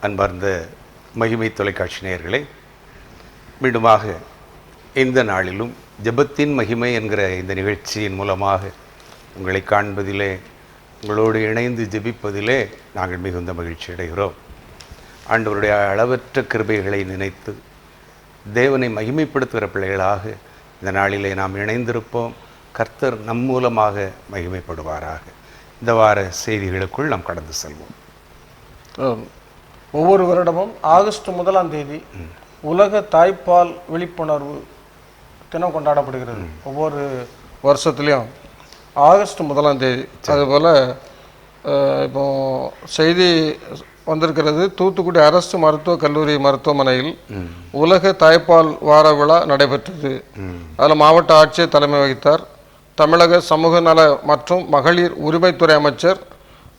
அன்பார்ந்த மகிமை தொலைக்காட்சி நேயர்களே, மீண்டுமாக இந்த நாளிலும் ஜெபத்தின் மகிமை என்கிற இந்த நிகழ்ச்சியின் மூலமாக உங்களை காண்பதிலே, உங்களோடு இணைந்து ஜெபிப்பதிலே நாங்கள் மிகுந்த மகிழ்ச்சி அடைகிறோம். ஆண்டவருடைய அளவற்ற கிருபைகளை நினைத்து தேவனை மகிமைப்படுத்துகிற பிள்ளைகளாக இந்த நாளிலே நாம் இணைந்திருப்போம். கர்த்தர் நம் மூலமாக மகிமைப்படுவாராக. இந்த வார செய்திகளுக்குள் நாம் கடந்து செல்வோம். ஒவ்வொரு வருடமும் ஆகஸ்ட் 1ஆம் தேதி உலக தாய்ப்பால் விழிப்புணர்வு தினம் கொண்டாடப்படுகிறது. ஒவ்வொரு வருஷத்துலேயும் ஆகஸ்ட் 1ஆம் தேதி. அதுபோல் இப்போ செய்தி வந்திருக்கிறது, தூத்துக்குடி அரசு மருத்துவக் கல்லூரி மருத்துவமனையில் உலக தாய்ப்பால் வார விழா நடைபெற்றது. அதில் மாவட்ட ஆட்சியர் தலைமை வகித்தார். தமிழக சமூக நல மற்றும் மகளிர் உரிமைத்துறை அமைச்சர்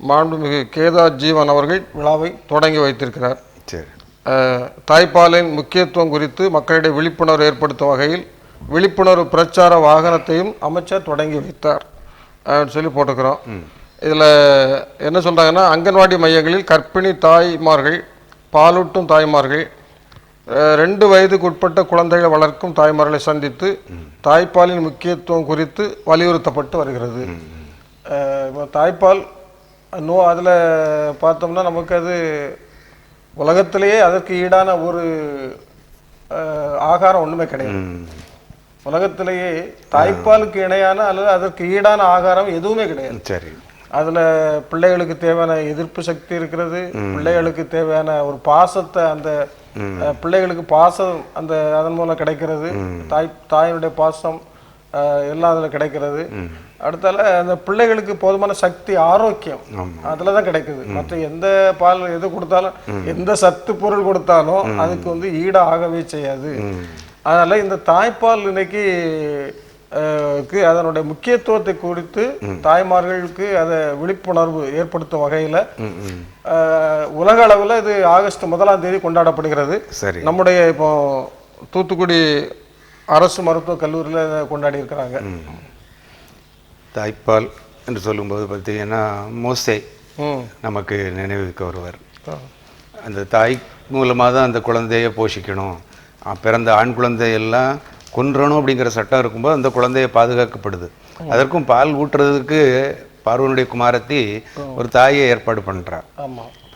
மாண்புமிகு கேதா ஜீவன் அவர்கள் விழாவை தொடங்கி வைத்திருக்கிறார். தாய்ப்பாலின் முக்கியத்துவம் குறித்து மக்களிடையே விழிப்புணர்வு ஏற்படுத்தும் வகையில் விழிப்புணர்வு பிரச்சார வாகனத்தையும் அமைச்சர் தொடங்கி வைத்தார் சொல்லி போட்டுக்கிறோம். இதில் என்ன சொல்கிறாங்கன்னா, அங்கன்வாடி மையங்களில் கர்ப்பிணி தாய்மார்கள், பாலூட்டும் தாய்மார்கள், 2 வயதுக்கு உட்பட்ட குழந்தைகளை வளர்க்கும் தாய்மார்களை சந்தித்து தாய்ப்பாலின் முக்கியத்துவம் குறித்து வலியுறுத்தப்பட்டு வருகிறது. இப்போ தாய்ப்பால் அதில் பார்த்தோம்னா நமக்கு அது உலகத்திலேயே அதற்கு ஈடான ஒரு ஆகாரம் ஒன்றுமே கிடையாது. உலகத்திலேயே தாய்ப்பாலுக்கு இணையான அல்லது அதற்கு ஈடான ஆகாரம் எதுவுமே கிடையாது. சரி, அதில் பிள்ளைகளுக்கு தேவையான எதிர்ப்பு சக்தி இருக்கிறது, பிள்ளைகளுக்கு தேவையான ஒரு பாசத்தை, அந்த பிள்ளைகளுக்கு பாசம் அந்த அதன் மூலம் கிடைக்கிறது, தாயினுடைய பாசம் எல்லாம் அதில் கிடைக்கிறது. அடுத்தால அந்த பிள்ளைகளுக்கு போதுமான சக்தி, ஆரோக்கியம் அதில் தான் கிடைக்குது. மற்ற எந்த பால் எது கொடுத்தாலும், எந்த சத்து பொருள் கொடுத்தாலும் அதுக்கு ஈட ஆகவே செய்யாது. அதனால இந்த தாய்ப்பால் இன்னைக்கு அதனுடைய முக்கியத்துவத்தை குறித்து தாய்மார்களுக்கு அதை விழிப்புணர்வு ஏற்படுத்தும் வகையில் உலக அளவில் இது ஆகஸ்ட் 1ஆம் தேதி கொண்டாடப்படுகிறது. நம்முடைய இப்போ தூத்துக்குடி அரசு மருத்துவக் கல்லூரியில் கொண்டாடி இருக்கிறாங்க. தாய்ப்பால் என்று சொல்லும்போது பார்த்தீங்கன்னா மோசே நமக்கு நினைவுக்கு வருவார். அந்த தாய் மூலமாக தான் அந்த குழந்தைய போஷிக்கணும். பிறந்த ஆண் குழந்தையெல்லாம் கொன்றணும் அப்படிங்கிற சட்டம் இருக்கும்போது அந்த குழந்தைய பாதுகாக்கப்படுது. அதற்கும் பால் ஊட்டுறதுக்கு பார்வனுடைய குமாரத்தி ஒரு தாயை ஏற்பாடு பண்ணுறார்.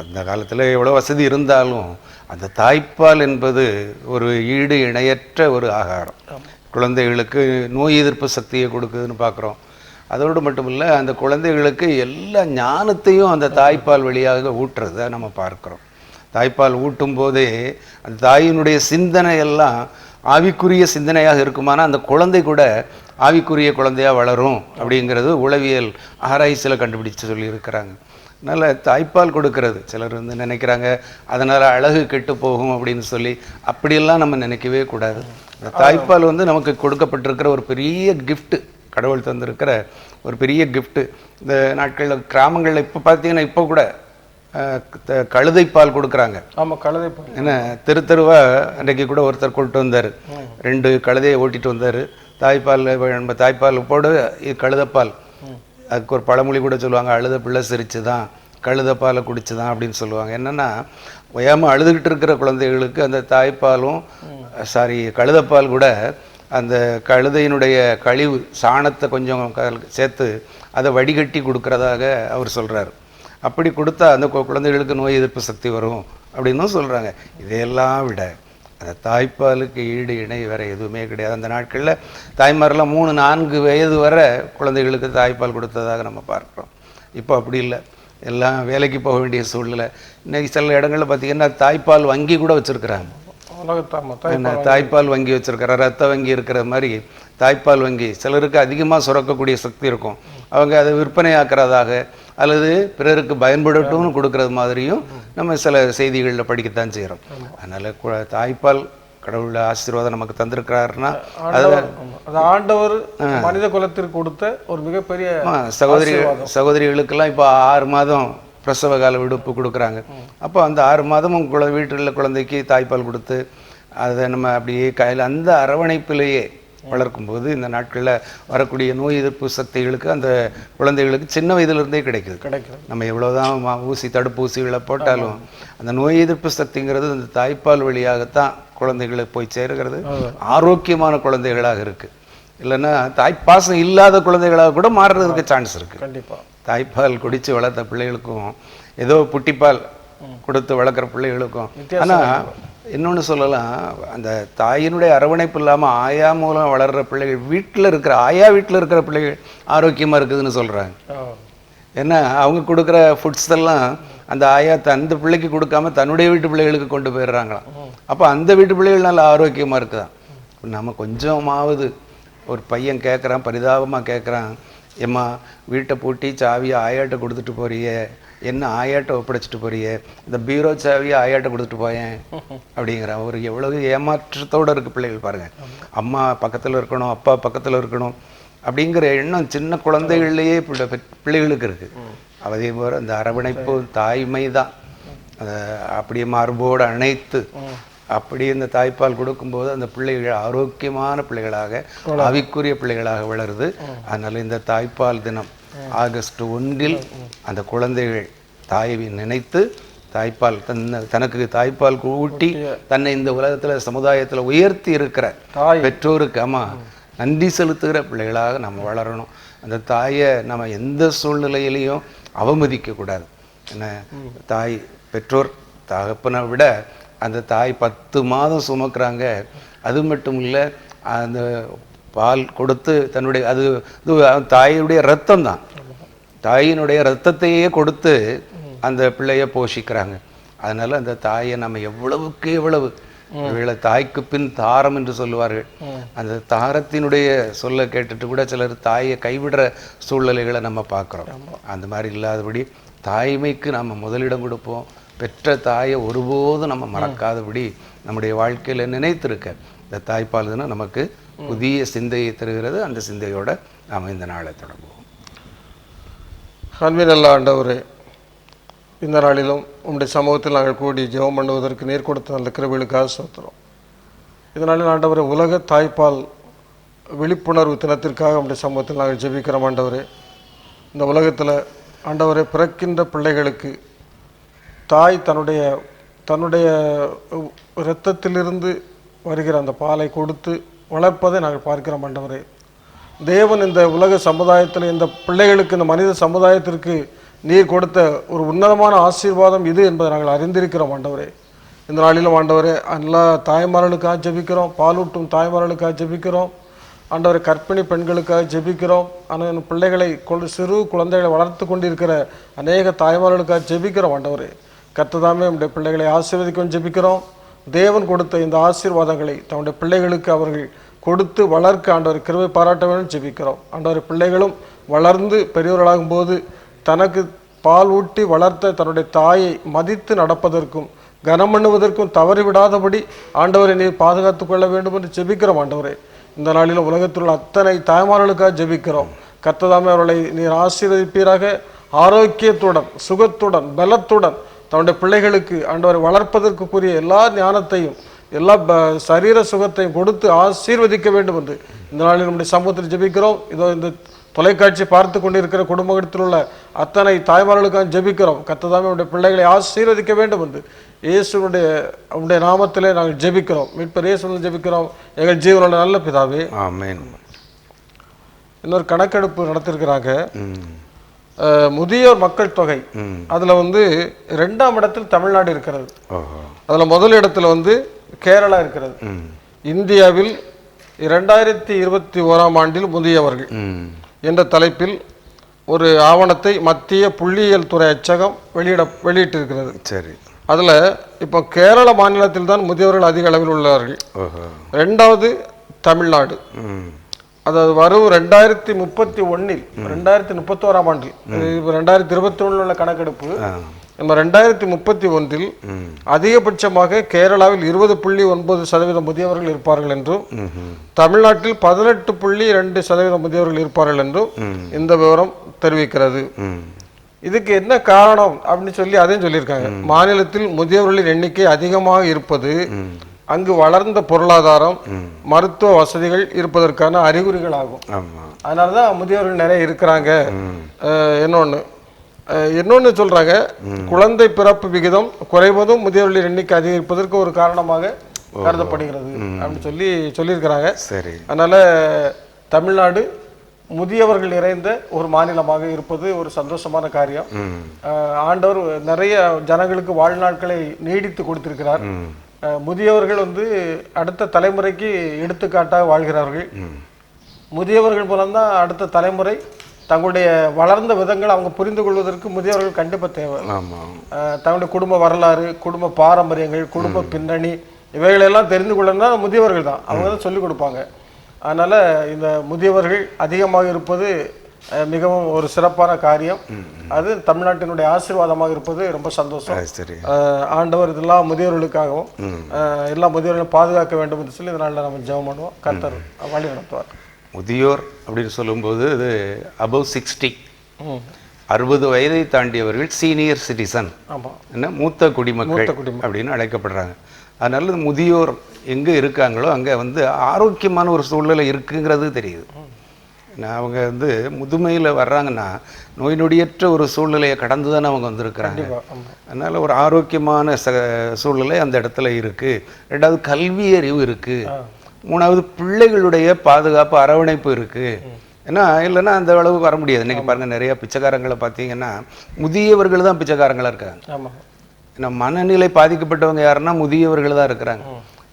அந்த காலத்தில் எவ்வளோ வசதி இருந்தாலும் அந்த தாய்ப்பால் என்பது ஒரு ஈடு இணையற்ற ஒரு ஆகாரம். குழந்தைகளுக்கு நோய் எதிர்ப்பு சக்தியை கொடுக்குதுன்னு பார்க்குறோம். அதோடு மட்டும் இல்லை, அந்த குழந்தைகளுக்கு எல்லா ஞானத்தையும் அந்த தாய்ப்பால் வழியாக ஊட்டுறதை நம்ம பார்க்குறோம். தாய்ப்பால் ஊட்டும் போதே அந்த தாயினுடைய சிந்தனை எல்லாம் ஆவிக்குரிய சிந்தனையாக இருக்குமானா அந்த குழந்தை கூட ஆவிக்குரிய குழந்தையாக வளரும் அப்படிங்கிறது உளவியல் ஆராய்ச்சியில் கண்டுபிடிச்சு சொல்லியிருக்கிறாங்க. அதனால் தாய்ப்பால் கொடுக்கறது சிலர் நினைக்கிறாங்க அதனால் அழகு கெட்டு போகும் அப்படின்னு சொல்லி, அப்படியெல்லாம் நம்ம நினைக்கவே கூடாது. இந்த தாய்ப்பால் நமக்கு கொடுக்கப்பட்டிருக்கிற ஒரு பெரிய கிஃப்ட்டு, கடவுள் தந்திருக்கிற ஒரு பெரிய கிஃப்ட்டு. இந்த நாட்களில் கிராமங்களில் இப்போ பார்த்தீங்கன்னா இப்போ கூட கழுதைப்பால் கொடுக்குறாங்க. ஆமாம், கழுதைப்பால். ஏன்னா தெருவாக அன்றைக்கு கூட ஒருத்தர் கொண்டு வந்தார், 2 கழுதையை ஓட்டிகிட்டு வந்தார். தாய்ப்பால் நம்ம தாய்ப்பால் போடு, இது கழுதைப்பால். அதுக்கு ஒரு பழமொழி கூட சொல்லுவாங்க, அழுத பிள்ளை சிரிச்சு தான், கழுதைப்பாலை குடிச்சு தான் அப்படின்னு சொல்லுவாங்க. என்னென்னா ஓயாமல் அழுதுகிட்டு இருக்கிற குழந்தைகளுக்கு அந்த தாய்ப்பாலும் கழுதைப்பால் கூட அந்த கழுதையினுடைய கழிவு சாணத்தை கொஞ்சம் சேர்த்து அதை வடிகட்டி கொடுக்கறதாக அவர் சொல்கிறார். அப்படி கொடுத்தா அந்த குழந்தைகளுக்கு நோய் எதிர்ப்பு சக்தி வரும் அப்படின்னும் சொல்கிறாங்க. இதையெல்லாம் விட அந்த தாய்ப்பாலுக்கு ஈடு இணை வேறு எதுவுமே கிடையாது. அந்த நாட்களில் தாய்மாரெல்லாம் 3-4 வயது வரை குழந்தைகளுக்கு தாய்ப்பால் கொடுத்ததாக நம்ம பார்க்குறோம். இப்போ அப்படி இல்லை, எல்லாம் வேலைக்கு போக வேண்டிய சூழ்நிலை. இன்றைக்கி சில இடங்களில் பார்த்திங்கன்னா தாய்ப்பால் வங்கி கூட வச்சுருக்குறாங்க. தாய்ப்பால் வங்கி வச்சுருக்கிற, ரத்த வங்கி இருக்கிற மாதிரி தாய்ப்பால் வங்கி. சிலருக்கு அதிகமாக சுரக்கக்கூடிய சக்தி இருக்கும், அவங்க அதை விற்பனையாக்குறதாக அல்லது பிறருக்கு பயன்படட்டும்னு கொடுக்கறது மாதிரியும் நம்ம சில செய்திகளில் படிக்கத்தான் செய்கிறோம். அதனால் தாய்ப்பால் கடவுள் ஆசீர்வாதம் நமக்கு தந்திருக்கிறாருன்னா அது ஆண்டவர் மனித குலத்திற்கு கொடுத்த ஒரு மிகப்பெரிய சகோதரிகளுக்கெல்லாம் இப்போ 6 மாதம் பிரசவ கால விடுப்பு கொடுக்குறாங்க. அப்போ அந்த 6 மாதமும் வீட்டில் குழந்தைக்கு தாய்ப்பால் கொடுத்து அதை நம்ம அப்படியே கையில் அந்த அரவணைப்பிலேயே வளர்க்கும்போது இந்த நாட்களில் வரக்கூடிய நோய் எதிர்ப்பு சக்திகளுக்கு அந்த குழந்தைகளுக்கு சின்ன வயதிலிருந்தே கிடைக்குது. நம்ம எவ்வளோதான் ஊசி தடுப்பூசிகளை போட்டாலும் அந்த நோய் எதிர்ப்பு சக்திங்கிறது அந்த தாய்ப்பால் வழியாகத்தான் குழந்தைகளுக்கு போய் சேருகிறது. ஆரோக்கியமான குழந்தைகளாக இருக்குது. இல்லைன்னா தாய்ப்பாசம் இல்லாத குழந்தைகளாக கூட மாறுறதுக்கு சான்ஸ் இருக்குது. கண்டிப்பாக தாய்ப்பால் குடித்து வளர்த்த பிள்ளைகளுக்கும் ஏதோ புட்டிப்பால் கொடுத்து வளர்க்குற பிள்ளைகளுக்கும். ஆனால் இன்னொன்று சொல்லலாம், அந்த தாயினுடைய அரவணைப்பு இல்லாமல் ஆயா மூலம் வளர்கிற பிள்ளைகள் வீட்டில் இருக்கிற வீட்டில் இருக்கிற பிள்ளைகள் ஆரோக்கியமாக இருக்குதுன்னு சொல்கிறாங்க. ஏன்னா அவங்க கொடுக்குற ஃபுட்ஸ் எல்லாம் அந்த ஆயா அந்த பிள்ளைக்கு கொடுக்காம தன்னுடைய வீட்டு பிள்ளைகளுக்கு கொண்டு போயிடுறாங்களாம். அப்போ அந்த வீட்டு பிள்ளைகள் நல்லா ஆரோக்கியமாக இருக்குதான். நம்ம கொஞ்சமாவது ஒரு பையன் கேட்குறான், பரிதாபமாக கேட்குறான், ஏம்மா வீட்டை பூட்டி சாவியை ஆயாட்ட கொடுத்துட்டு போறியே, என்ன ஆயாட்ட ஒப்படைச்சிட்டு போறியே, இந்த பீரோ சாவியை ஆயாட்ட கொடுத்துட்டு போயேன் அப்படிங்கிற ஒரு எவ்வளவு ஏமாற்றத்தோடு இருக்குது பிள்ளைகள். பாருங்கள், அம்மா பக்கத்தில் இருக்கணும், அப்பா பக்கத்தில் இருக்கணும் அப்படிங்கிற எண்ணம் சின்ன குழந்தைகள்லேயே பிள்ளைகளுக்கு இருக்குது. அதே போல் அந்த அரவணைப்பு தாய்மை தான். அதை அப்படியே மார்போடு அணைத்து அப்படி இந்த தாய்ப்பால் கொடுக்கும்போது அந்த பிள்ளைகள் ஆரோக்கியமான பிள்ளைகளாக ஆவிக்குரிய பிள்ளைகளாக வளருது. அதனால இந்த தாய்ப்பால் தினம் ஆகஸ்ட் 1 அந்த குழந்தைகள் தாயை நினைத்து தாய்ப்பால் தனக்கு தாய்ப்பால் ஊட்டி தன்னை இந்த உலகத்தில் சமுதாயத்தில் உயர்த்தி இருக்கிற பெற்றோருக்கு நன்றி செலுத்துகிற பிள்ளைகளாக நம்ம வளரணும். அந்த தாயை நம்ம எந்த சூழ்நிலையிலையும் அவமதிக்கக்கூடாது. என்ன, தாய் பெற்றோர் தகப்பனை விட அந்த தாய் 10 மாதம் சுமக்கிறாங்க. அது மட்டும் இல்லை, அந்த பால் கொடுத்து தன்னுடைய அது தாயுடைய ரத்தம் தான், தாயினுடைய ரத்தத்தையே கொடுத்து அந்த பிள்ளையை போஷிக்கிறாங்க. அதனால் அந்த தாயை நம்ம எவ்வளவுக்கு எவ்வளவு தாய்க்கு பின் தாரம் என்று சொல்லுவார்கள். அந்த தாரத்தினுடைய சொல்ல கேட்டுட்டு கூட சிலர் தாயை கைவிடுற சூழ்நிலைகளை நம்ம பார்க்குறோம். அந்த மாதிரி இல்லாதபடி தாய்மைக்கு நம்ம முதலிடம் கொடுப்போம். பெற்ற தாயை ஒருபோதும் நம்ம மறக்காதபடி நம்முடைய வாழ்க்கையில் நினைத்திருக்க இந்த தாய்ப்பால் தினம் நமக்கு புதிய சிந்தையை தருகிறது. அந்த சிந்தையோடு நாம் இந்த நாளை தொடங்குவோம். அன்பின் நல்ல ஆண்டவரே, இந்த நாளிலும் உங்களுடைய சமூகத்தில் நாங்கள் கூடி ஜெபம் பண்ணுவதற்கு நீர் கொடுத்த அந்த கிருபைகளுக்காக ஸ்தோத்திரம். இதனால ஆண்டவரே, உலக தாய்ப்பால் விழிப்புணர்வு தினத்திற்காக உங்களுடைய சமூகத்தில் நாங்கள் ஜெபிக்கிறோம். ஆண்டவரே, இந்த உலகத்தில் ஆண்டவரே பிறக்கின்ற பிள்ளைகளுக்கு தாய் தன்னுடைய இரத்தத்திலிருந்து வருகிற அந்த பாலை கொடுத்து வளர்ப்பதை நாங்கள் பார்க்கிறோம். ஆண்டவரே, தேவன் இந்த உலக சமுதாயத்தில் இந்த பிள்ளைகளுக்கு, இந்த மனித சமுதாயத்திற்கு நீர் கொடுத்த ஒரு உன்னதமான ஆசீர்வாதம் இது என்பதை நாங்கள் அறிந்திருக்கிறோம். ஆண்டவரே, இந்த நாளிலும் ஆண்டவரே எல்லா தாய்மார்களுக்காக ஜெபிக்கிறோம், பாலூட்டும் தாய்மார்களுக்காக ஜெபிக்கிறோம். ஆண்டவரை கர்ப்பிணி பெண்களுக்காக ஜெபிக்கிறோம். ஆனால் பிள்ளைகளை சிறு குழந்தைகளை வளர்த்து கொண்டிருக்கிற அநேக தாய்மார்களுக்காக ஜெபிக்கிறோம். ஆண்டவரே, கர்த்ததாமே நம்முடைய பிள்ளைகளை ஆசீர்வதிக்கும் ஜெபிக்கிறோம். தேவன் கொடுத்த இந்த ஆசீர்வாதங்களை தன்னுடைய பிள்ளைகளுக்கு அவர்கள் கொடுத்து வளர்க்க ஆண்டவர் கிருபை பாராட்ட வேண்டும் ஜெபிக்கிறோம். ஆண்டவர் பிள்ளைகளும் வளர்ந்து பெரியவர்களாகும் போது தனக்கு பால் ஊட்டி வளர்த்த தன்னுடைய தாயை மதித்து நடப்பதற்கும் கனம் பண்ணுவதற்கும் தவறிவிடாதபடி ஆண்டவரை நீர் பாதுகாத்து கொள்ள வேண்டும் என்று ஜெபிக்கிறோம். ஆண்டவரே, இந்த நாளில் உலகத்தில் உள்ள அத்தனை தாய்மார்களுக்காக ஜெபிக்கிறோம். கர்த்ததாமே அவர்களை நீர் ஆசீர்வதிப்பீராக. ஆரோக்கியத்துடன், சுகத்துடன், பலத்துடன் தன்னுடைய பிள்ளைகளுக்கு ஆண்டவரை வளர்ப்பதற்குரிய எல்லா ஞானத்தையும் எல்லா சரீர சுகத்தையும் கொடுத்து ஆசீர்வதிக்க வேண்டும் என்று இந்த நாளில் நம்முடைய சமூகத்தில் ஜெபிக்கிறோம். இதோ இந்த தொலைக்காட்சி பார்த்து கொண்டிருக்கிற குடும்பத்தில் உள்ள அத்தனை தாய்மார்களுக்காக ஜெபிக்கிறோம். கர்த்ததாமே நம்முடைய பிள்ளைகளை ஆசீர்வதிக்க வேண்டும் என்று இயேசுடைய நாமத்திலே நாங்கள் ஜெபிக்கிறோம். மீட்பர் இயேசுவில் ஜெபிக்கிறோம் எங்கள் ஜீவனோட நல்ல பிதாவே, ஆமென். இன்னொரு கணக்கெடுப்பு நடத்திருக்கிறாங்க. முதியோர் மக்கள் தொகை, அதுல 2ஆம் இடத்தில் தமிழ்நாடு இருக்கிறது. அதுல முதல் இடத்துல கேரளா இருக்கிறது. இந்தியாவில் 2021ஆம் ஆண்டில் முதியவர்கள் என்ற தலைப்பில் ஒரு ஆவணத்தை மத்திய புள்ளியியல் துறை அச்சகம் வெளியிட்டிருக்கிறது. சரி, அதில் இப்போ கேரள மாநிலத்தில் தான் முதியவர்கள் அதிக அளவில் உள்ளார்கள். 2வது தமிழ்நாடு. அதாவது வரும் 2031இல் 2031ஆம் ஆண்டில், இப்போ 2021 உள்ள கணக்கெடுப்பு, நம்ம 2031இல் அதிகபட்சமாக கேரளாவில் 20.9% முதியவர்கள் இருப்பார்கள் என்றும் தமிழ்நாட்டில் 18.2% முதியவர்கள் இருப்பார்கள் என்றும் இந்த விவரம் தெரிவிக்கிறது. இதுக்கு என்ன காரணம் அப்படின்னு சொல்லி அதையும் சொல்லியிருக்காங்க. மாநிலத்தில் முதியவர்களின் எண்ணிக்கை அதிகமாக இருப்பது அங்கு வளர்ந்த பொருளாதாரம், மருத்துவ வசதிகள் இருப்பதற்கான அறிகுறிகள் ஆகும். அதனாலதான் முதியோர்கள் நிறைய இருக்கிறாங்க. இன்னொன்னு சொல்றாங்க, குழந்தை பிறப்பு விகிதம் குறைவதும் முதியோர்களின் எண்ணிக்கை அதிகரிப்பதற்கு ஒரு காரணமாக கருதப்படுகிறது அப்படின்னு சொல்லியிருக்கிறாங்க. சரி. அதனால தமிழ்நாடு முதியவர்கள் நிறைந்த ஒரு மாநிலமாக இருப்பது ஒரு சந்தோஷமான காரியம். ஆண்டவர் நிறைய ஜனங்களுக்கு வாழ்நாட்களை நீடித்து கொடுத்திருக்கிறார். முதியவர்கள் அடுத்த தலைமுறைக்கு எடுத்துக்காட்டாக வாழ்கிறார்கள். முதியவர்கள் மூலம்தான் அடுத்த தலைமுறை தங்களுடைய வளர்ந்த விதங்கள் அவங்க புரிந்து கொள்வதற்கு முதியவர்கள் கண்டிப்பாக தேவை. தங்களுடைய குடும்ப வரலாறு, குடும்ப பாரம்பரியங்கள், குடும்ப பின்னணி இவைகளெல்லாம் தெரிந்து கொள்ளணும்னா முதியவர்கள் தான், அவங்க தான் சொல்லிக் கொடுப்பாங்க. அதனால இந்த முதியவர்கள் அதிகமாக இருப்பது மிகவும் ஒரு சிறப்பான காரியம். அது தமிழ்நாட்டினுடைய ஆசீர்வாதமாக இருப்பது ரொம்ப சந்தோஷம். ஆண்டவர் இதெல்லாம் முதியோர்களுக்காகவும் எல்லா முதியோர்களையும் பாதுகாக்க வேண்டும் என்று சொல்லி இதனால நம்ம ஜெபம் பண்ணுவோம். கர்த்தர் வழி நடத்துவார். முதியோர் அப்படின்னு சொல்லும்போது இது அபவ் 60, 60 வயதை தாண்டியவர்கள் சீனியர் சிட்டிசன், என்ன மூத்த குடிமக்கள் அப்படின்னு அழைக்கப்படுறாங்க. அதனால முதியோர் எங்கே இருக்காங்களோ அங்கே ஆரோக்கியமான ஒரு சூழ்நிலை இருக்குங்கிறது தெரியுது. அவங்க முதுமையில் வர்றாங்கன்னா நோய் நொடியற்ற ஒரு சூழ்நிலையை கடந்து தானே அவங்க வந்திருக்கிறாங்க. அதனால் ஒரு ஆரோக்கியமான சூழ்நிலை அந்த இடத்துல இருக்குது. ரெண்டாவது கல்வி அறிவு இருக்குது. மூணாவது பிள்ளைகளுடைய பாதுகாப்பு அரவணைப்பு இருக்குது. ஏன்னா இல்லைன்னா அந்த அளவு வர முடியாது. இன்றைக்கி பாருங்கள், நிறையா பிச்சைக்காரங்களை பார்த்தீங்கன்னா முதியவர்கள் தான் பிச்சைக்காரங்களாக இருக்காங்க. ஏன்னா மனநிலை பாதிக்கப்பட்டவங்க யாருன்னா முதியவர்கள் தான் இருக்கிறாங்க.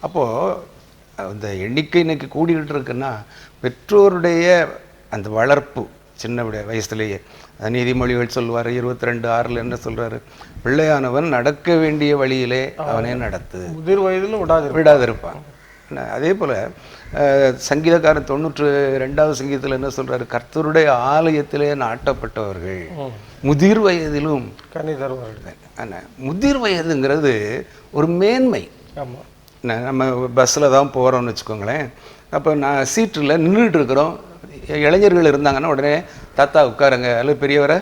அப்போது அந்த எண்ணிக்கை இன்னைக்கு கூடிக்கிட்டு இருக்குன்னா பெற்றோருடைய அந்த வளர்ப்பு சின்ன வயசுலேயே. நீதிமொழிகள் சொல்லுவார் 22:6 என்ன சொல்கிறாரு, பிள்ளையானவன் நடக்க வேண்டிய வழியிலே அவனே நடத்து, முதிர் வயதிலும் விடாதிருப்பான். அதே போல் சங்கீதக்காரன் 92வது சங்கீதத்தில் என்ன சொல்கிறாரு, கர்த்தருடைய ஆலயத்திலே நாட்டப்பட்டவர்கள் முதிர் வயதிலும் கனி தருவார்கள். முதிர் வயதுங்கிறது ஒரு மேன்மை. நம்ம பஸ்ஸில் தான் போகிறோம்னு வச்சுக்கோங்களேன். அப்போ நான் சீட்டில் நின்றுட்டு இருக்கிறோம், இளைஞர்கள் இருந்தாங்கன்னா உடனே தாத்தா உட்காருங்க அல்லது பெரியவரை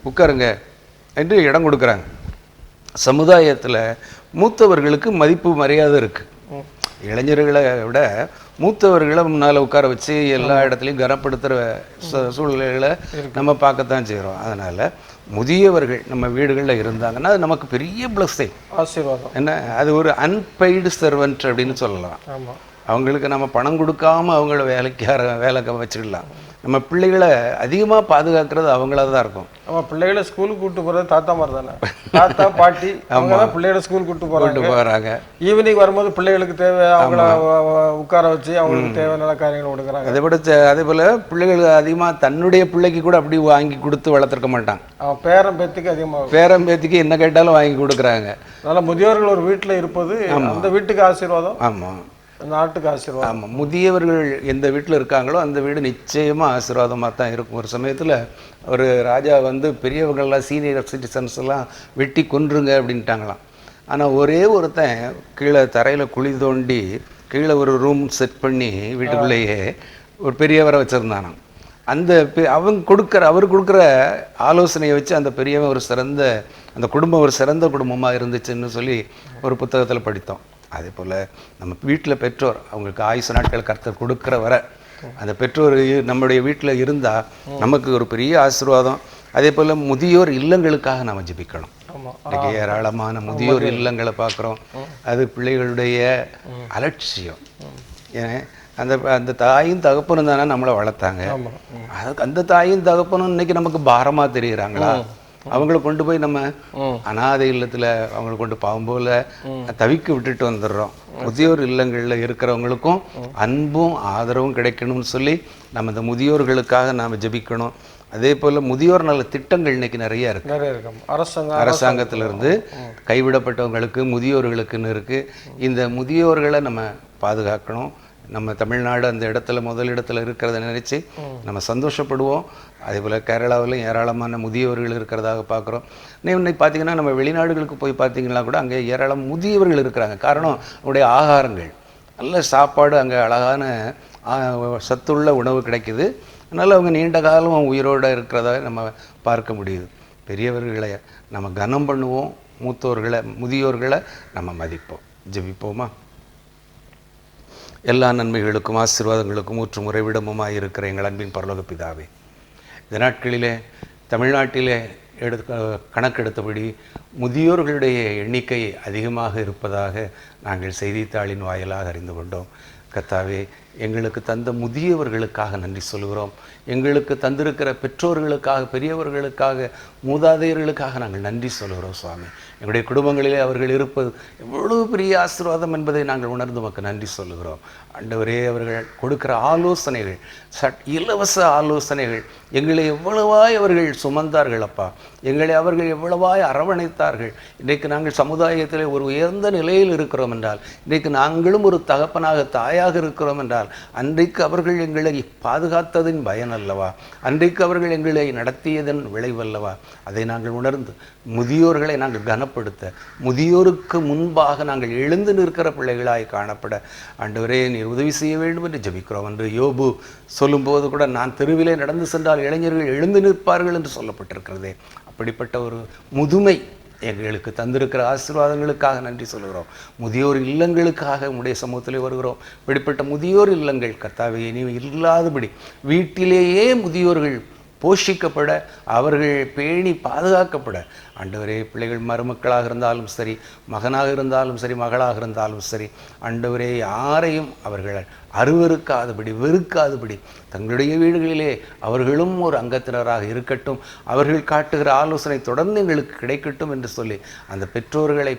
உட்காருங்க என்று இடம் கொடுக்குறாங்க. சமுதாயத்தில் மூத்தவர்களுக்கு மதிப்பு மரியாதை இருக்குது. இளைஞர்களை விட மூத்தவர்களை முன்னால் உட்கார வச்சு எல்லா இடத்துலையும் கனப்படுத்துகிற சூழ்நிலைகளை நம்ம பார்க்கத்தான் செய்கிறோம். அதனால் முதியவர்கள் நம்ம வீடுகளில் இருந்தாங்கன்னா அது நமக்கு பெரிய பிளஸ்ஸிங், ஆசீர்வாதம். என்ன, அது ஒரு அன்பெய்டு சர்வெண்ட் அப்படின்னு சொல்லலாம். அவங்களுக்கு நம்ம பணம் கொடுக்காம அவங்கள வேலைக்கு வச்சுக்கலாம். நம்ம பிள்ளைகளை அதிகமாக பாதுகாக்கிறது அவங்களா தான் இருக்கும். ஆமாம், பிள்ளைகளை ஸ்கூலுக்கு கூப்பிட்டு போகிறது தாத்தா மாதிரி தானே, தாத்தா பாட்டி அவங்க தான் பிள்ளைகளை ஸ்கூலுக்கு கூப்பிட்டு போகிறாங்க. ஈவினிங் வரும்போது பிள்ளைகளுக்கு தேவை அவங்கள உட்கார வச்சு அவங்களுக்கு தேவையான காரியங்கள் கொடுக்குறாங்க. அதே போல் பிள்ளைகள் அதிகமாக தன்னுடைய பிள்ளைக்கு கூட அப்படி வாங்கி கொடுத்து வளர்த்துருக்க மாட்டாங்க. பேரம் பேத்திக்கு அதிகமாக, பேரம் பேத்திக்கு என்ன கேட்டாலும் வாங்கி கொடுக்குறாங்க. அதனால் முதியோர்கள் ஒரு வீட்டில் இருப்பது அந்த வீட்டுக்கு ஆசீர்வாதம். ஆமாம், நாட்டுக்கு ஆசீர்வாதம். ஆமாம், முதியவர்கள் எந்த வீட்டில் இருக்காங்களோ அந்த வீடு நிச்சயமாக ஆசீர்வாதமாக தான் இருக்கும். ஒரு சமயத்தில் ஒரு ராஜா பெரியவர்கள்லாம் சீனியர் சிட்டிசன்ஸ் எல்லாம் வெட்டி கொன்றுங்க அப்படின்ட்டாங்களாம். ஆனால் ஒரே ஒருத்தன் கீழே தரையில் குழி தோண்டி கீழே ஒரு ரூம் செட் பண்ணி வீட்டுக்குள்ளேயே ஒரு பெரியவரை வச்சுருந்தானாம். அவர் கொடுக்குற ஆலோசனையை வச்சு அந்த பெரியவன் அந்த குடும்பம் ஒரு சிறந்த குடும்பமாக இருந்துச்சுன்னு சொல்லி ஒரு புத்தகத்தில் படித்தோம். அதே போல் நம்ம வீட்டில் பெற்றோர் அவங்களுக்கு ஆயுசு நாட்கள் கர்த்தர் கொடுக்குற வரை அந்த பெற்றோர் நம்முடைய வீட்டில் இருந்தால் நமக்கு ஒரு பெரிய ஆசீர்வாதம். அதே போல் முதியோர் இல்லங்களுக்காக நாம் ஜெபிக்கணும். இன்றைக்கி ஏராளமான முதியோர் இல்லங்களை பார்க்குறோம். அது பிள்ளைகளுடைய அலட்சியம். ஏன் அந்த தாயும் தகப்பனும் தானே நம்மளை வளர்த்தாங்க. அந்த தாயும் தகப்பனும் இன்னைக்கு நமக்கு பாரமாக தெரிகிறாங்களா? அவங்கள கொண்டு போய் நம்ம அனாதை இல்லத்தில் அவங்களை கொண்டு பாவம் போல தவிக்க விட்டுட்டு வந்துடுறோம். முதியோர் இல்லங்களில் இருக்கிறவங்களுக்கும் அன்பும் ஆதரவும் கிடைக்கணும்னு சொல்லி நம்ம இந்த முதியோர்களுக்காக நாம் ஜெபிக்கணும். அதே போல் முதியோர் நல திட்டங்கள் இன்னைக்கு நிறைய இருக்கு. அரசாங்கத்திலிருந்து கைவிடப்பட்டவங்களுக்கு முதியோர்களுக்குன்னு இருக்குது. இந்த முதியோர்களை நம்ம பாதுகாக்கணும். நம்ம தமிழ்நாடு அந்த இடத்துல முதலிடத்தில் இருக்கிறத நினச்சி நம்ம சந்தோஷப்படுவோம். அதே போல் கேரளாவிலும் ஏராளமான முதியவர்கள் இருக்கிறதாக பார்க்குறோம். இன்னைக்கு பார்த்திங்கன்னா நம்ம வெளிநாடுகளுக்கு போய் பார்த்திங்கன்னா கூட அங்கே ஏராளம் முதியவர்கள் இருக்கிறாங்க. காரணம் அவங்களுடைய ஆகாரங்கள், நல்ல சாப்பாடு, அங்கே அழகான சத்துள்ள உணவு கிடைக்குது. அதனால் அவங்க நீண்ட காலம் உயிரோடு இருக்கிறதாக நம்ம பார்க்க முடியுது. பெரியவர்களை நம்ம கனம் பண்ணுவோம், முதியோர்களை நம்ம மதிப்போம். ஜெபிப்போமா? எல்லா நன்மைகளுக்கும் ஆசீர்வாதங்களுக்கும் ஊற்றும் உறைவிடமுமாய் இருக்கிற எங்கள் அன்பின் பரலோக பிதாவே, இந்த நாட்களிலே தமிழ்நாட்டிலே கணக்கெடுத்தபடி முதியோர்களுடைய எண்ணிக்கை அதிகமாக இருப்பதாக நாங்கள் செய்தித்தாளின் வாயிலாக அறிந்து கொண்டோம். கர்த்தாவே, எங்களுக்கு தந்த முதியவர்களுக்காக நன்றி சொல்கிறோம். எங்களுக்கு தந்திருக்கிற பெற்றோர்களுக்காக, பெரியவர்களுக்காக, மூதாதையர்களுக்காக நாங்கள் நன்றி சொல்கிறோம் சுவாமி. எங்களுடைய குடும்பங்களிலே அவர்கள் இருப்பது எவ்வளவு பெரிய ஆசீர்வாதம் என்பதை நாங்கள் உணர்ந்து மக்கள் நன்றி சொல்லுகிறோம். ஆண்டவரே, அவர்கள் கொடுக்கிற ஆலோசனைகள், இலவச ஆலோசனைகள், எங்களை எவ்வளவாய் அவர்கள் சுமந்தார்கள் அப்பா, எங்களை அவர்கள் எவ்வளவாய் அரவணைத்தார்கள். இன்றைக்கு நாங்கள் சமுதாயத்தில் ஒரு உயர்ந்த நிலையில் இருக்கிறோம் என்றால், இன்றைக்கு நாங்களும் ஒரு தகப்பனாக தாயாக இருக்கிறோம் என்றால், அன்றைக்கு அவர்கள் எங்களை பாதுகாத்ததின் பயன் அல்லவா, அன்றைக்கு அவர்கள் எங்களை நடத்தியதன் விளைவல்லவா. அதை நாங்கள் உணர்ந்து முதியோர்களை நாங்கள் கனப்படுத்த, முதியோருக்கு முன்பாக நாங்கள் எழுந்து நிற்கிற பிள்ளைகளாய் காணப்பட ஆண்டவரே நீர் உதவி செய்ய வேண்டும் என்று ஜெபிக்கிறோம். என்று யோபு சொல்லும்போது கூட, நான் தெருவிலே நடந்து சென்றால் இளைஞர்கள் எழுந்து நிற்பார்கள் என்று சொல்லப்பட்டிருக்கிறதே. அப்படிப்பட்ட ஒரு முதுமை எங்களுக்கு தந்திருக்கிற ஆசீர்வாதங்களுக்காக நன்றி சொல்கிறோம். முதியோர் இல்லங்களுக்காக உடைய சமூகத்திலே வருகிறோம். இப்படிப்பட்ட முதியோர் இல்லங்கள் கர்த்தாவே இனி இல்லாதபடி வீட்டிலேயே முதியோர்கள் போஷிக்கப்பட, அவர்கள் பேணி பாதுகாக்கப்பட ஆண்டவரே, பிள்ளைகள் மருமக்களாக இருந்தாலும் சரி, மகனாக இருந்தாலும் சரி, மகளாக இருந்தாலும் சரி, ஆண்டவரே யாரையும் அவர்கள் அருவருக்காதபடி, வெறுக்காதபடி தங்களுடைய வீடுகளிலே அவர்களும் ஒரு அங்கத்தினராக இருக்கட்டும். அவர்கள் காட்டுகிற ஆலோசனை தொடர்ந்து எங்களுக்கு கிடைக்கட்டும் என்று சொல்லி அந்த பெற்றோர்களை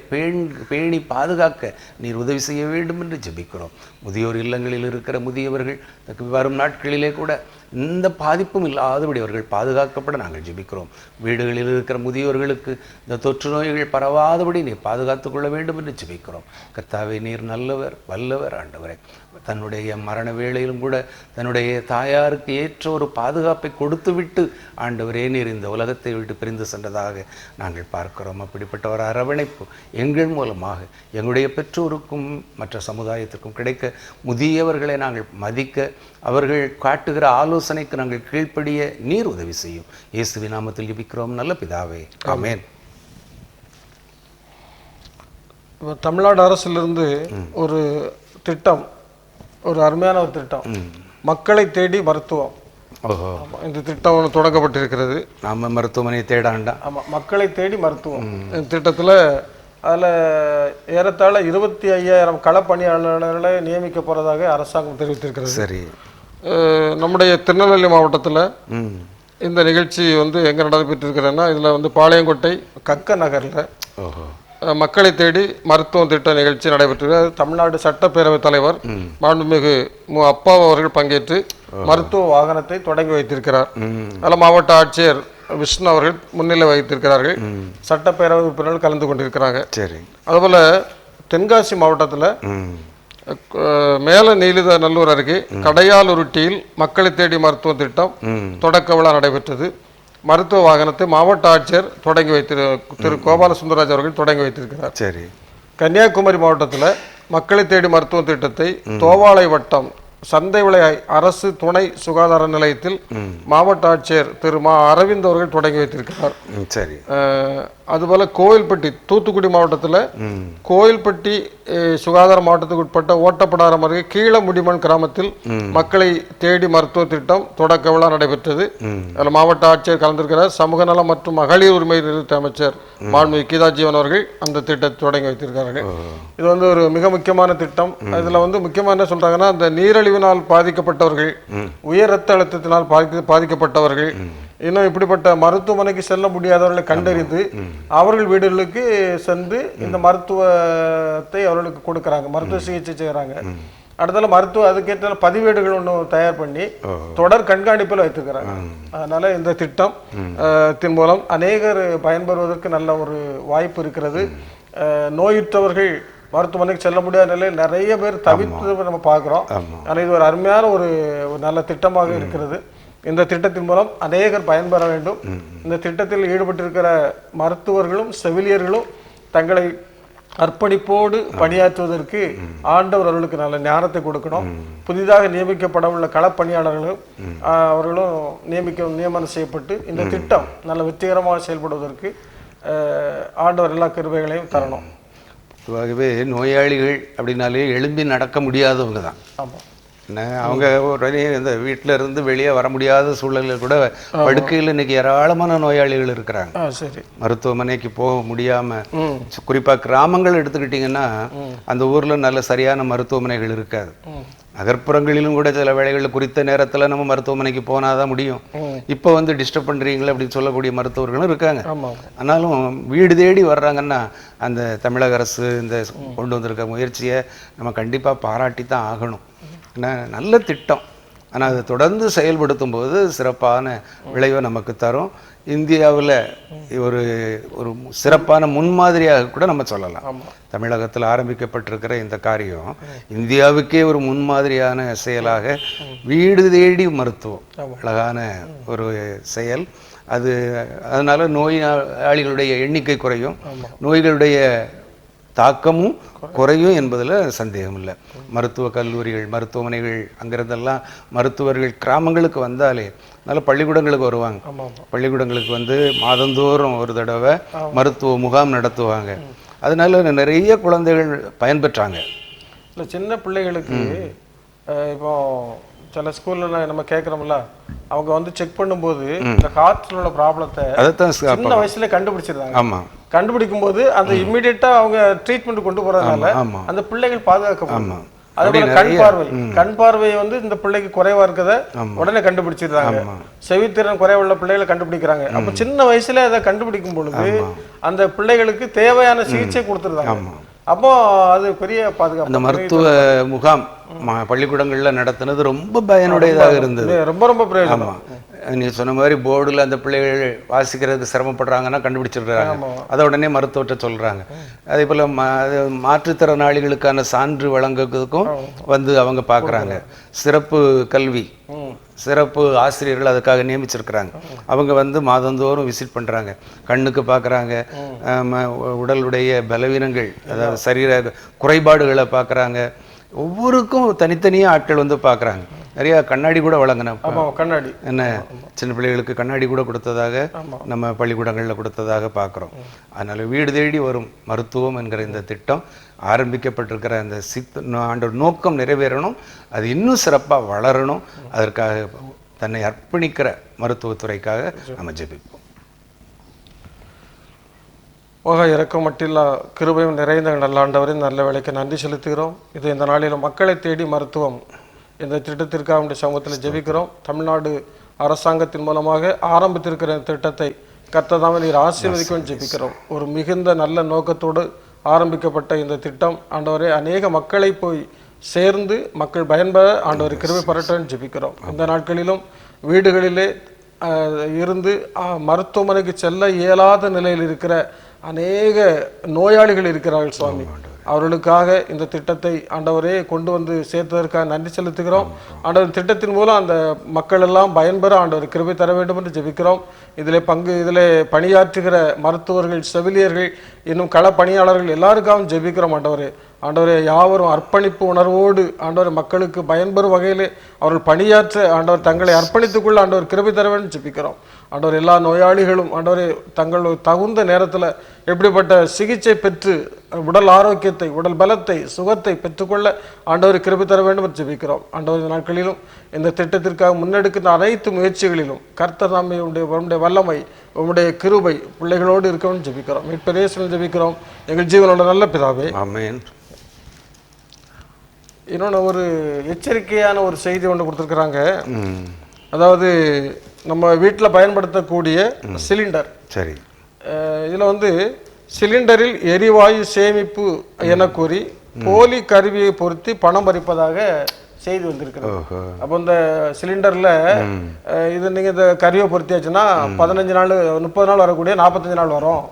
பேணி பாதுகாக்க நீர் உதவி செய்ய வேண்டும் என்று ஜெபிக்கிறோம். முதியோர் இல்லங்களில் இருக்கிற முதியவர்கள் வரும் நாட்களிலே கூட இந்த பாதிப்பும் இல்லாதபடி அவர்கள் பாதுகாக்கப்பட நாங்கள் ஜெபிக்கிறோம். வீடுகளில் இருக்கிற முதியோர்களுக்கு இந்த தொற்று நோய்கள் பரவாதபடி நீர் பாதுகாத்துக் கொள்ள வேண்டும் என்று ஜெபிக்கிறோம். கர்த்தாவே, நீர் நல்லவர், வல்லவர். ஆண்டவரே, தன்னுடைய மரண வேளையிலும் கூட தன்னுடைய தாயாருக்கு ஏற்ற ஒரு பாதுகாப்பை கொடுத்து விட்டு ஆண்டவரே நீர் இந்த உலகத்தை விட்டு பிரிந்து சென்றதாக நாங்கள் பார்க்கிறோம். அப்படிப்பட்ட ஒரு அரவணைப்பு எங்கள் மூலமாக எங்களுடைய பெற்றோருக்கும் மற்ற சமுதாயத்திற்கும் கிடைக்க, முதியவர்களை நாங்கள் மதிக்க, அவர்கள் காட்டுகிற ஆலோசனைக்கு நாங்கள் கீழ்ப்படிய நீர் உதவி செய்யும். இயேசுவின் நாமத்தில் ஜெபிக்கிறோம் நல்ல பிதாவே, ஆமென். தமிழ்நாடு அரசிலிருந்து ஒரு திட்டம், ஒரு அருமையான ஒரு திட்டம், மக்களை தேடி மருத்துவம். ஓஹோ, இந்த திட்டம் ஒன்று தொடங்கப்பட்டிருக்கிறது. நாம மருத்துவமனை தேடாண்டா. ஆமாம், மக்களை தேடி மருத்துவம். இந்த திட்டத்தில் அதில் ஏறத்தாழ 25,000 களப்பணியாளர்களை நியமிக்க போகிறதாக அரசாங்கம் தெரிவித்திருக்கிறது. சரி. நம்முடைய திருநெல்வேலி மாவட்டத்தில் இந்த நிகழ்ச்சி எங்கே நடைபெற்றிருக்கிறதுனா, இதில் பாளையங்கோட்டை கக்க நகரில் மக்களை தேடி மருத்துவம் திட்ட நிகழ்ச்சி நடைபெற்றது. தமிழ்நாடு சட்டப்பேரவைத் தலைவர் மாண்புமிகு அப்பா அவர்கள் பங்கேற்று மருத்துவ வாகனத்தை தொடங்கி வைத்திருக்கிறார். அதில் மாவட்ட ஆட்சியர் விஷ்ணு அவர்கள் முன்னிலை வகித்திருக்கிறார்கள். சட்டப்பேரவை உறுப்பினர்கள் கலந்து கொண்டிருக்கிறாங்க. சரி. அதுபோல் தென்காசி மாவட்டத்தில் மேல நீலிநல்லூர் அருகே கடையாலுருட்டியில் மக்களை தேடி மருத்துவ திட்டம் தொடக்க விழா நடைபெற்றது. மருத்துவ வாகனத்தை மாவட்ட ஆட்சியர் தொடங்கி திரு கோபால சுந்தரராஜ் அவர்கள் தொடங்கி வைத்திருக்கிறார். சரி. கன்னியாகுமரி மாவட்டத்தில் மக்களை தேடி மருத்துவ திட்டத்தை தோவாளை வட்டம் சந்தைவிளை அரசு துணை சுகாதார நிலையத்தில் மாவட்ட ஆட்சியர் திரு அரவிந்த் அவர்கள் தொடங்கி வைத்திருக்கிறார். சரி. அதுபோல கோயில்பட்டி, தூத்துக்குடி மாவட்டத்தில் கோயில்பட்டி சுகாதார மாவட்டத்துக்கு உட்பட்ட ஓட்டப்படாரம் அருகே கீழமுடிமண் கிராமத்தில் மக்களை தேடி மருத்துவ திட்டம் தொடக்க விழா நடைபெற்றது. அதில் மாவட்ட ஆட்சியர் கலந்திருக்கிறார். சமூக நலம் மற்றும் மகளிர் உரிமை நிறுத்த அமைச்சர் மாண்புமிகு கீதா ஜீவன் அவர்கள் அந்த திட்டத்தை தொடங்கி வைத்திருக்கிறார்கள். இது ஒரு மிக முக்கியமான திட்டம். இதுல முக்கியமா என்ன சொல்றாங்கன்னா, அந்த நீரிழிவினால் பாதிக்கப்பட்டவர்கள், உயர் ரத்த அழுத்தத்தினால் பாதிக்கப்பட்டவர்கள், இன்னும் இப்படிப்பட்ட மருத்துவமனைக்கு செல்ல முடியாதவர்களை கண்டறிந்து அவர்கள் வீடுகளுக்கு சென்று இந்த மருத்துவத்தை அவர்களுக்கு கொடுக்கறாங்க, மருத்துவ சிகிச்சை செய்யறாங்க. அடுத்தால மருத்துவ அதுக்கேற்ற பதிவேடுகள் ஒன்று தயார் பண்ணி தொடர் கண்காணிப்பில் வைத்திருக்கிறாங்க. அதனால இந்த திட்டத்தின் மூலம் அநேகர் பயன்பெறுவதற்கு நல்ல ஒரு வாய்ப்பு இருக்கிறது. நோயுற்றவர்கள் மருத்துவமனைக்கு செல்ல முடியாத நிலையில் நிறைய பேர் தவிர்த்து நம்ம பார்க்குறோம். ஆனால் இது ஒரு அருமையான ஒரு நல்ல திட்டமாக இருக்கிறது. இந்த திட்டத்தின் மூலம் அநேகர் பயன்பெற வேண்டும். இந்த திட்டத்தில் ஈடுபட்டிருக்கிற மருத்துவர்களும் செவிலியர்களும் தங்களை அர்ப்பணிப்போடு பணியாற்றுவதற்கு ஆண்டவர் அவர்களுக்கு நல்ல ஞானத்தை கொடுக்கணும். புதிதாக நியமிக்கப்பட உள்ள களப்பணியாளர்களும் அவர்களும் நியமனம் செய்யப்பட்டு இந்த திட்டம் நல்ல வெற்றிகரமாக செயல்படுவதற்கு ஆண்டவர் எல்லா கிருபைகளையும் தரணும். பொதுவாகவே நோயாளிகள் அப்படின்னாலே எழும்பி நடக்க முடியாதவங்க தான். ஆமாம். என்ன அவங்க உடனே இந்த வீட்டில் இருந்து வெளியே வர முடியாத சூழலில் கூட படுக்கையில் இன்னைக்கு ஏராளமான நோயாளிகள் இருக்கிறாங்க. சரி. மருத்துவமனைக்கு போக முடியாமல், குறிப்பாக கிராமங்கள் எடுத்துக்கிட்டிங்கன்னா அந்த ஊரில் நல்ல சரியான மருத்துவமனைகள் இருக்காது. நகர்ப்புறங்களிலும் கூட சில வேளைகளில் குறித்த நேரத்தில் நம்ம மருத்துவமனைக்கு போனால் தான் முடியும். இப்போ வந்து டிஸ்டர்ப் பண்ணுறீங்களே அப்படின்னு சொல்லக்கூடிய மருத்துவர்களும் இருக்காங்க. ஆனாலும் வீடு தேடி வர்றாங்கன்னா அந்த தமிழக அரசு இந்த கொண்டு வந்திருக்க முயற்சியை நம்ம கண்டிப்பாக பாராட்டி தான் ஆகணும். ஏன்னா நல்ல திட்டம், ஆனால் அதை தொடர்ந்து செயல்படுத்தும் போது சிறப்பான விளைவை நமக்கு தரும். இந்தியாவில் ஒரு ஒரு சிறப்பான முன்மாதிரியாக கூட நம்ம சொல்லலாம். தமிழகத்தில் ஆரம்பிக்கப்பட்டிருக்கிற இந்த காரியம் இந்தியாவுக்கே ஒரு முன்மாதிரியான செயலாக வீடு தேடி மருத்துவம் அழகான ஒரு செயல் அது. அதனால நோயாளிகளுடைய எண்ணிக்கை குறையும், நோய்களுடைய தாக்கமும் குறையும் என்பதில் சந்தேகம் இல்லை. மருத்துவ கல்லூரிகள், மருத்துவமனைகள், அங்கிருந்தெல்லாம் மருத்துவர்கள் கிராமங்களுக்கு வந்தாலே நல்ல பள்ளிக்கூடங்களுக்கு வருவாங்க. பள்ளிக்கூடங்களுக்கு வந்து மாதந்தோறும் ஒரு தடவை மருத்துவ முகாம் நடத்துவாங்க. அதனால நிறைய குழந்தைகள் பயன்பெற்றாங்க. இல்லை, சின்ன பிள்ளைகளுக்கு இப்போ சில ஸ்கூல்ல நம்ம கேட்குறோம்ல, அவங்க வந்து செக் பண்ணும்போது இந்த ஹார்ட்ல உள்ள ப்ராப்ளத்தை சின்ன வயசுல கண்டுபிடிச்சிருந்தாங்க. ஆமாம், கண்டுபிடிக்கும் போது அந்த இம்மிடியட்டா அவங்க ட்ரீட்மெண்ட் கொண்டு போறதுனால அந்த பிள்ளைகள் பாதுகாக்கப்படும். அதேபோல கண் பார்வை வந்து இந்த பிள்ளைக்கு குறைவா இருக்கத உடனே கண்டுபிடிச்சிருந்தாங்க. செவித்திறன் குறைவுள்ள பிள்ளைகளை கண்டுபிடிக்கிறாங்க. அப்ப சின்ன வயசுல அதை கண்டுபிடிக்கும் பொழுது அந்த பிள்ளைகளுக்கு தேவையான சிகிச்சை கொடுத்துருந்தாங்க. அப்போ அது பெரிய பாதுகாப்பு. அந்த மருத்துவ முகாம் பள்ளிக்கூடங்கள்ல நடத்தினது ரொம்ப பயனுடையதாக இருந்தது. ரொம்ப ரொம்ப பிரயோஜனம். நீ சொன்ன மாதிரி போர்டில் அந்த பிள்ளைகள் வாசிக்கிறதுக்கு சிரமப்படுறாங்கன்னா கண்டுபிடிச்சிடுறாங்க, அதை உடனே மருத்துவத்தை சொல்றாங்க. அதே போல் மாற்றுத்திறனாளிகளுக்கான சான்று வழங்குறதுக்கும் வந்து அவங்க பார்க்குறாங்க. சிறப்பு கல்வி, சிறப்பு ஆசிரியர்கள் அதுக்காக நியமிச்சிருக்கிறாங்க. அவங்க வந்து மாதந்தோறும் விசிட் பண்ணுறாங்க, கண்ணுக்கு பார்க்குறாங்க, உடலுடைய பலவீனங்கள் அதாவது சரீர குறைபாடுகளை பார்க்குறாங்க. ஒவ்வொருக்கும் தனித்தனியாக ஆட்கள் வந்து பார்க்குறாங்க. நிறையா கண்ணாடி கூட வழங்கினோம். கண்ணாடி என்ன சின்ன பிள்ளைகளுக்கு கண்ணாடி கூட கொடுத்ததாக நம்ம பள்ளிக்கூடங்களில் கொடுத்ததாக பார்க்குறோம். அதனால் வீடு தேடி வரும் மருத்துவம் என்கிற இந்த திட்டம் ஆரம்பிக்கப்பட்டிருக்கிற அந்த ஆண்டு நோக்கம் நிறைவேறணும், அது இன்னும் சிறப்பாக வளரணும். அதற்காக தன்னை அர்ப்பணிக்கிற மருத்துவத்துறைக்காக நம்ம ஜெபிப்போம். இறக்கமட்டில்லா கிருபையும் நிறைந்த நல்ல ஆண்டவரின் நல்ல வேலைக்கு நன்றி செலுத்துகிறோம். இது இந்த நாளில் மக்களை தேடி மருத்துவம் இந்த திட்டத்திற்காக நம்முடைய சமூகத்தில் ஜெபிக்கிறோம். தமிழ்நாடு அரசாங்கத்தின் மூலமாக ஆரம்பித்திருக்கிற இந்த திட்டத்தை கர்த்ததாமே நீர் ஆசீர்வதிக்கும் ஜெபிக்கிறோம். ஒரு மிகுந்த நல்ல நோக்கத்தோடு ஆரம்பிக்கப்பட்ட இந்த திட்டம் ஆண்டவரே அநேக மக்களை போய் சேர்ந்து மக்கள் பயன்பெற ஆண்டவர் கிருபை பரட்டன்னு ஜெபிக்கிறோம். இந்த நாட்களிலும் வீடுகளிலே இருந்து மருத்துவமனைக்கு செல்ல இயலாத நிலையில் இருக்கிற அநேக நோயாளிகள் இருக்கிறார்கள் சுவாமி. அவர்களுக்காக இந்த திட்டத்தை ஆண்டவரே கொண்டு வந்து சேர்த்ததற்காக நன்றி செலுத்துகிறோம். ஆண்டவர் திட்டத்தின் மூலம் அந்த மக்கள் எல்லாம் பயன்பெற ஆண்டவர் கிருபை தர வேண்டும் என்று ஜெபிக்கிறோம். இதில் பணியாற்றுகிற மருத்துவர்கள், செவிலியர்கள், இன்னும் கள பணியாளர்கள் எல்லாருக்காகவும் ஜெபிக்கிறோம். ஆண்டவரே யாவரும் அர்ப்பணிப்பு உணர்வோடு ஆண்டவர் மக்களுக்கு பயன்பெறும் வகையிலே அவர்கள் பணியாற்ற ஆண்டவர் தங்களை அர்ப்பணித்துக்குள்ள ஆண்டவர் கிருபை தர வேண்டும் ஜெபிக்கிறோம். ஆண்டவர் எல்லா நோயாளிகளும் ஆண்டவரே தங்கள் தகுந்த நேரத்தில் எப்படிப்பட்ட சிகிச்சை பெற்று உடல் ஆரோக்கியத்தை, உடல் பலத்தை, சுகத்தை பெற்றுக்கொள்ள ஆண்டவர் கிருபை தர வேண்டும் என்று ஜெபிக்கிறோம். ஆண்டவர் நாட்களிலும் இந்த திட்டத்திற்காக முன்னெடுக்கின்ற அனைத்து முயற்சிகளிலும் கர்த்தர் நம்முடைய வல்லமை, உம்முடைய கிருபை பிள்ளைகளோடு இருக்கணும்னு ஜெபிக்கிறோம். மீட்பரேசுவின் ஜெபிக்கிறோம் எங்கள் ஜீவனோட நல்ல பிதாவே, ஆமென். இன்னொன்று ஒரு எச்சரிக்கையான ஒரு செய்தி ஒன்று கொடுத்துருக்குறாங்க. அதாவது நம்ம வீட்டில் பயன்படுத்தக்கூடிய சிலிண்டர், சரி, இதில் வந்து சிலிண்டரில் எரிவாயு சேமிப்பு என கூறி போலி கருவியை பொருத்தி பணம் பறிப்பதாக செய்தி வந்திருக்கிறது. அப்போ இந்த சிலிண்டர்ல இது நீங்க இந்த கருவியை பொருத்தியாச்சுன்னா 15 நாள் 30 நாள் வரக்கூடிய 45 நாள் வரும்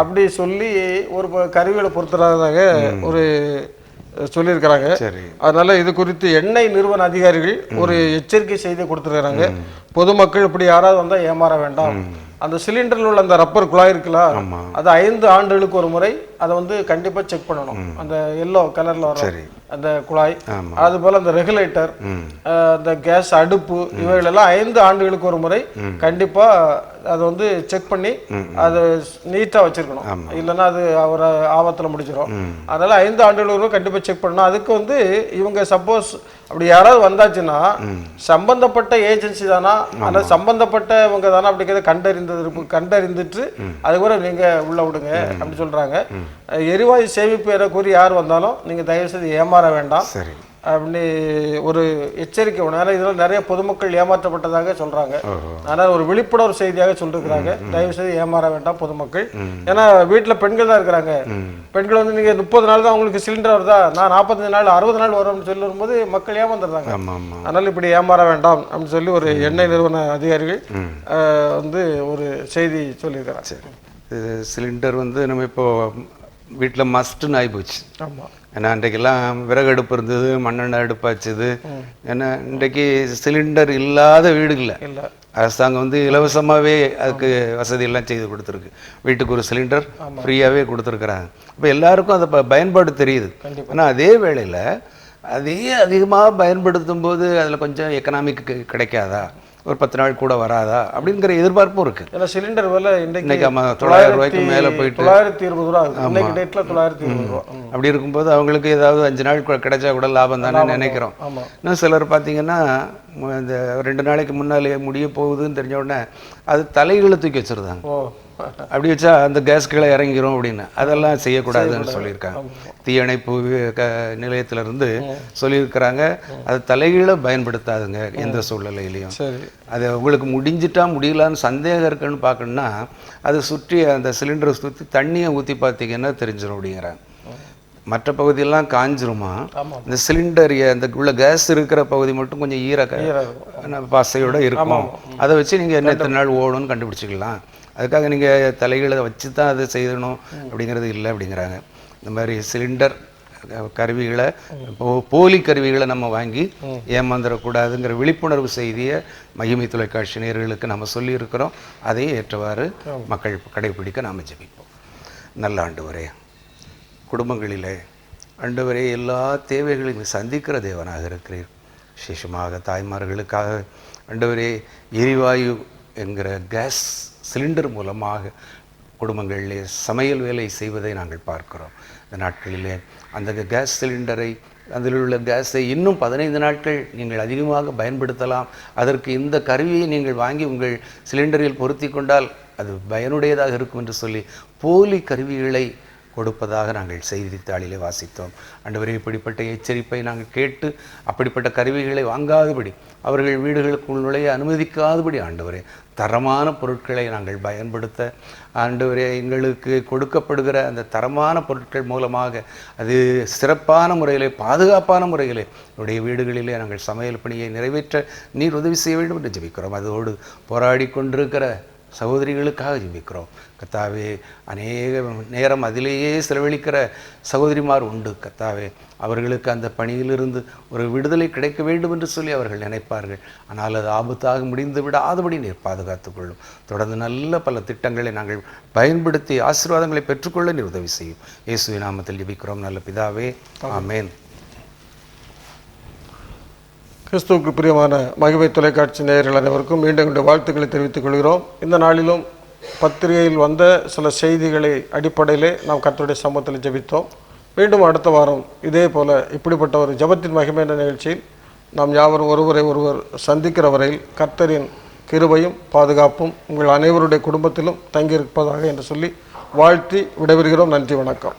அப்படி சொல்லி ஒரு கருவிகளை பொருத்துறதாக ஒரு சொல்லியிருக்கிறாங்க. அதனால இது குறித்து எண்ணெய் நிறுவன அதிகாரிகள் ஒரு எச்சரிக்கை செய்தி கொடுத்துருக்காங்க. பொதுமக்கள் இப்படி யாராவது வந்தால் ஏமாற வேண்டாம், அந்த சிலிண்டரில் உள்ள அந்த ரப்பர் குழாய் இருக்குல்ல, ஆமா. அது 5 ஆண்டுகளுக்கு ஒரு முறை அதை வந்து கண்டிப்பா செக் பண்ணணும். அந்த எல்லோ கலர்ல வரும் அந்த குழாய், அது போல அந்த ரெகுலேட்டர், அந்த கேஸ் அடுப்பு, இவைகளெல்லாம் 5 ஆண்டுகளுக்கு ஒரு முறை கண்டிப்பா அதை வந்து செக் பண்ணி அது நீட்டா வச்சிருக்கணும். இல்லைன்னா அது அவரை ஆபத்துல முடிச்சிடும். அதனால 5 ஆண்டுகளுக்கு கண்டிப்பா செக் பண்ணணும். அதுக்கு வந்து இவங்க சப்போஸ் அப்படி யாராவது வந்தாச்சுன்னா சம்பந்தப்பட்ட ஏஜென்சி தானா அல்லது சம்பந்தப்பட்டவங்க தானா அப்படிங்கிறத கண்டறிந்துட்டு அதுக்கப்புறம் நீங்க உள்ள விடுங்க அப்படி சொல்றாங்க. எரிவாயு சேமிப்பு ஏறக்கூறி யார் வந்தாலும் நீங்க தயவு செய்து ஏமாற வேண்டாம் அப்படின்னு ஒரு எச்சரிக்கை ஒன்று. ஏன்னா இதெல்லாம் நிறைய பொதுமக்கள் ஏமாற்றப்பட்டதாக சொல்றாங்க. ஆனால் ஒரு விழிப்புணர்வு செய்தியாக சொல்லிருக்கிறாங்க. தயவு செய்து ஏமாற வேண்டாம் பொதுமக்கள். ஏன்னா வீட்டுல பெண்கள் தான் இருக்கிறாங்க. பெண்கள் வந்து நீங்க 30 நாள் தான் உங்களுக்கு சிலிண்டர் வருதா, நான் 45 நாள் 60 நாள் வரும்னு சொல்லி வரும்போது மக்கள் ஏமாந்துடுறாங்க. அதனால இப்படி ஏமாற வேண்டாம் அப்படின்னு சொல்லி ஒரு எண்ணெய் நிறுவன அதிகாரிகள் வந்து ஒரு செய்தி சொல்லியிருக்கிறாங்க. சிலிண்டர் வந்து நம்ம இப்போ வீட்டில் மஸ்ட்டுன்னு ஆகிப்போச்சு. ஆமாம். ஏன்னா இன்றைக்கெல்லாம் விறகு அடுப்பு இருந்தது, மண்ணெண்ணெய் அடுப்பாச்சுது. ஏன்னா இன்றைக்கு சிலிண்டர் இல்லாத வீடு இல்லை. அரசாங்கம் வந்து இலவசமாகவே அதுக்கு வசதியெல்லாம் செய்து கொடுத்துருக்கு. வீட்டுக்கு ஒரு சிலிண்டர் ஃப்ரீயாகவே கொடுத்துருக்குறாங்க. இப்போ எல்லாருக்கும் அதை பயன்பாடு தெரியுது. ஆனால் அதே வேளையில் அதையே அதிகமாக பயன்படுத்தும் போது அதில் கொஞ்சம் எக்கனாமிக் கிடைக்காதா, ஒரு 10 நாள் கூட வராதா அப்படிங்கிற எதிர்பார்ப்பும் இருக்கு. ஏன்னா சிலிண்டர் விலை இன்னைக்கு 900 ரூபாய்க்கு மேலே போயிட்டு 920 ரூபா இன்னைக்கு டேட்ல 920 ரூபா. அப்படி இருக்கும்போது அவங்களுக்கு ஏதாவது 5 நாள் கிடைச்சா கூட லாபம் தானே நினைக்கிறோம். இன்னும் சிலர் பார்த்தீங்கன்னா இந்த 2 நாளைக்கு முன்னாலே முடிய போகுதுன்னு தெரிஞ்ச உடனே அது தலைகளை தூக்கி வச்சிருந்தாங்க. அப்படி வச்சா அந்த கேஸ் கீழே இறங்கிரும் அப்படின்னு. அதெல்லாம் செய்யக்கூடாதுன்னு சொல்லியிருக்காங்க. தீயணைப்பு நிலையத்திலிருந்து சொல்லியிருக்கிறாங்க, அது தலைகீழ பயன்படுத்தாதுங்க எந்த சூழ்நிலையிலையும். அது உங்களுக்கு முடிஞ்சிட்டா முடியலான்னு சந்தேகம் இருக்குன்னு பார்க்கணுன்னா அதை சுற்றி அந்த சிலிண்டரை சுற்றி தண்ணியை ஊற்றி பார்த்தீங்கன்னா தெரிஞ்சிடும் அப்படிங்கிறாங்க. மற்ற பகுதியெல்லாம் காஞ்சிருமா, இந்த சிலிண்டர் அந்த உள்ள கேஸ் இருக்கிற பகுதி மட்டும் கொஞ்சம் பாசையோடு இருக்கும். அதை வச்சு நீங்கள் என்ன எத்தனை நாள் ஓடும்னு கண்டுபிடிச்சிக்கலாம். அதுக்காக நீங்கள் தலைகளை வச்சு தான் அதை செய்யணும் அப்படிங்கிறது இல்லை அப்படிங்கிறாங்க. இந்த மாதிரி சிலிண்டர் கருவிகளை போலி கருவிகளை நம்ம வாங்கி ஏமாந்துடக்கூடாதுங்கிற விழிப்புணர்வு செய்தியை மகிமை தொலைக்காட்சி நேயர்களுக்கு நம்ம சொல்லியிருக்கிறோம். அதையே ஏற்றவாறு மக்கள் கடைபிடிக்க நாம் ஜெபிப்போம். நல்ல ஆண்டவரே, குடும்பங்களிலே ஆண்டவரே எல்லா தேவைகளையும் சந்திக்கிற தேவனாக இருக்கிறீர். விசேஷமாக தாய்மார்களுக்காக ஆண்டவரே எரிவாயு என்கிற கேஸ் சிலிண்டர் மூலமாக குடும்பங்களிலே சமையல் வேலை செய்வதை நாங்கள் பார்க்கிறோம். இந்த நாட்களிலே அந்த கேஸ் சிலிண்டரை, அதில் உள்ள கேஸை இன்னும் 15 நாட்கள் நீங்கள் அதிகமாக பயன்படுத்தலாம். அதற்கு இந்த கருவியை நீங்கள் வாங்கி உங்கள் சிலிண்டரில் பொருத்தி கொண்டால் அது பயனுடையதாக இருக்கும் என்று சொல்லி போலி கருவிகளை கொடுப்பதாக நாங்கள் செய்தித்தாளிலே வாசித்தோம். ஆண்டவரே, இப்படிப்பட்ட எச்சரிப்பை நாங்கள் கேட்டு அப்படிப்பட்ட கருவிகளை வாங்காதபடி, அவர்கள் வீடுகளுக்குள் நுழைய அனுமதிக்காதபடி ஆண்டவரே தரமான பொருட்களை நாங்கள் பயன்படுத்த, ஆண்டவரே எங்களுக்கு கொடுக்கப்படுகிற அந்த தரமான பொருட்கள் மூலமாக அது சிறப்பான முறையிலே பாதுகாப்பான முறையிலே என்னுடைய வீடுகளிலே நாங்கள் சமையல் பணியை நிறைவேற்ற நீர் உதவி செய்ய வேண்டும் என்று ஜெபிக்கிறோம். அதோடு போராடி கொண்டிருக்கிற சகோதரிகளுக்காக ஜெபிக்கிறோம். கர்த்தாவே, அநேக நேரம் அதிலேயே செலவழிக்கிற சகோதரிமார் உண்டு. கர்த்தாவே, அவர்களுக்கு அந்த பணியிலிருந்து ஒரு விடுதலை கிடைக்க வேண்டும் என்று சொல்லி அவர்கள் நினைப்பார்கள். ஆனால் அது ஆபத்தாக முடிந்து விடாதபடி நீர் பாதுகாத்துக்கொள்ளும். தொடர்ந்து நல்ல பல திட்டங்களை நாங்கள் பயன்படுத்தி ஆசீர்வாதங்களை பெற்றுக்கொள்ள நீர் உதவி செய்யும். இயேசுவின் நாமத்தில் ஜெபிக்கிறோம் நல்ல பிதாவே, ஆமென். கிறிஸ்துவுக்கு பிரியமான மகிமை தொலைக்காட்சி நேயர்கள் அனைவருக்கும் மீண்டும் வாழ்த்துக்களை தெரிவித்துக் கொள்கிறோம். இந்த நாளிலும் பத்திரிகையில் வந்த சில செய்திகளை அடிப்படையிலே நாம் கர்த்தருடைய சமூகத்தில் ஜெபித்தோம். மீண்டும் அடுத்த வாரம் இதே போல இப்படிப்பட்ட ஒரு ஜெபத்தின் மகிமை என்ற நிகழ்ச்சியில் நாம் யாவரும் ஒருவரை ஒருவர் சந்திக்கிற வரையில் கர்த்தரின் கிருபையும் பாதுகாப்பும் உங்கள் அனைவருடைய குடும்பத்திலும் தங்கியிருப்பதாக என்று சொல்லி வாழ்த்தி விடைபெறுகிறோம். நன்றி, வணக்கம்.